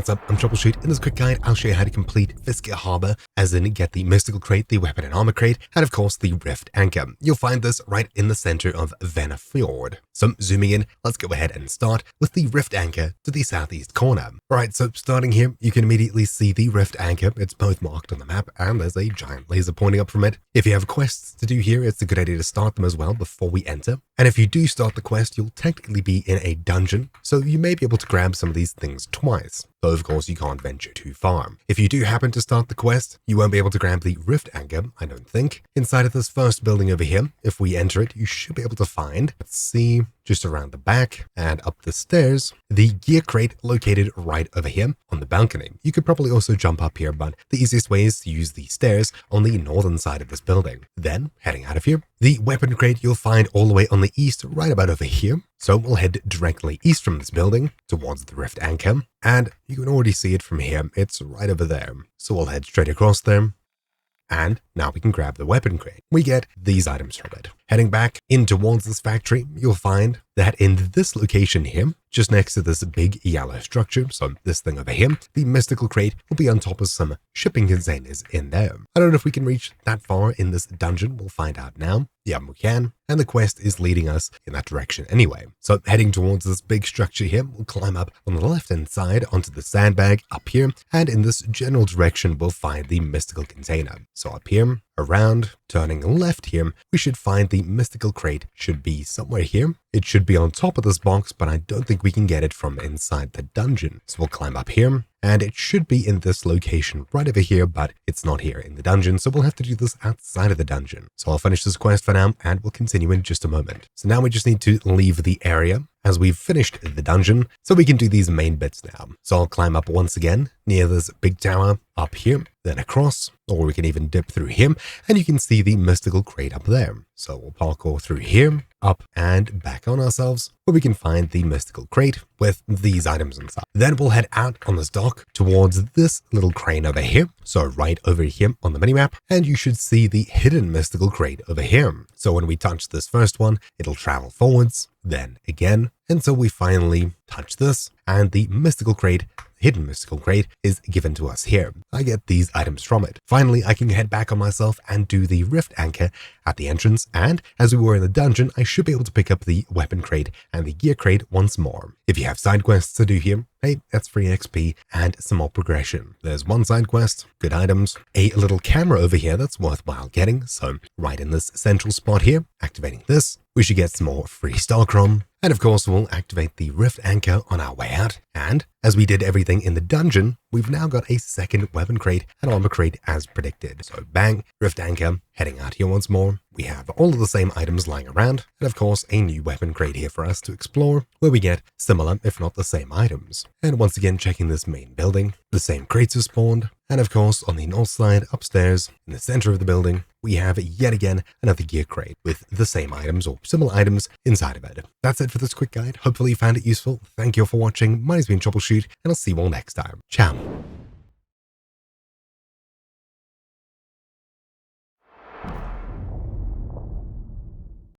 What's up? I'm Troubleshoot. In this quick guide, I'll show you how to complete Fiskur Harbor, as in get the mystical crate, the weapon and armor crate, and of course the rift anchor. You'll find this right in the center of Fjord. So zooming in, let's go ahead and start with the rift anchor to the southeast corner. Alright, so starting here, you can immediately see the rift anchor. It's both marked on the map and there's a giant laser pointing up from it. If you have quests to do here, it's a good idea to start them as well before we enter. And if you do start the quest, you'll technically be in a dungeon, so you may be able to grab some of these things twice. Though of course you can't venture too far. If you do happen to start the quest, you won't be able to grab the rift anchor, I don't think. Inside of this first building over here, if we enter it, you should be able to find, let's see, just around the back and up the stairs, the gear crate located right over here on the balcony. You could probably also jump up here, but the easiest way is to use the stairs on the northern side of this building. Then, heading out of here, the weapon crate you'll find all the way on the east, right about over here. So we'll head directly east from this building towards the rift anchor, and you can already see it from here. It's right over there. So we'll head straight across there. And now we can grab the weapon crate. We get these items from it. Heading back in towards this factory, you'll find that in this location here, just next to this big yellow structure, so this thing over here, the mystical crate will be on top of some shipping containers in there. I don't know if we can reach that far in this dungeon. We'll find out now. Yeah, we can. And the quest is leading us in that direction anyway. So heading towards this big structure here, we'll climb up on the left-hand side onto the sandbag up here. And in this general direction, we'll find the mystical container. So up here, around, turning left here, we should find the mystical crate. Should be somewhere here. It should be on top of this box, but I don't think we can get it from inside the dungeon. So we'll climb up here, and it should be in this location right over here, but it's not here in the dungeon, so we'll have to do this outside of the dungeon. So I'll finish this quest for now, and we'll continue in just a moment. So now we just need to leave the area as we've finished the dungeon, so we can do these main bits now. So I'll climb up once again near this big tower up here, then across, or we can even dip through here, and you can see the mystical crate up there. So we'll parkour through here, up and back on ourselves, where we can find the mystical crate with these items inside. Then we'll head out on this dock towards this little crane over here, so right over here on the minimap, and you should see the hidden mystical crate over here. So when we touch this first one, it'll travel forwards, then again, until we finally touch this, and the mystical crate, hidden mystical crate, is given to us here. I get these items from it. Finally, I can head back on myself and do the rift anchor at the entrance, and as we were in the dungeon, I should be able to pick up the weapon crate and the gear crate once more. If you have side quests to do here, hey, that's free XP and some more progression. There's one side quest, good items, a little camera over here that's worthwhile getting, so right in this central spot here, activating this, we should get some more free Starcrom. And of course, we'll activate the rift anchor on our way out. And as we did everything in the dungeon, we've now got a second weapon crate and armor crate as predicted. So bang, rift anchor, heading out here once more. We have all of the same items lying around, and of course a new weapon crate here for us to explore, where we get similar, if not the same items. And once again, checking this main building, the same crates are spawned, and of course on the north side, upstairs, in the center of the building, we have yet again another gear crate with the same items or similar items inside of it. That's it for this quick guide. Hopefully you found it useful. Thank you all for watching. My name's been Troubleshoot, and I'll see you all next time. Ciao.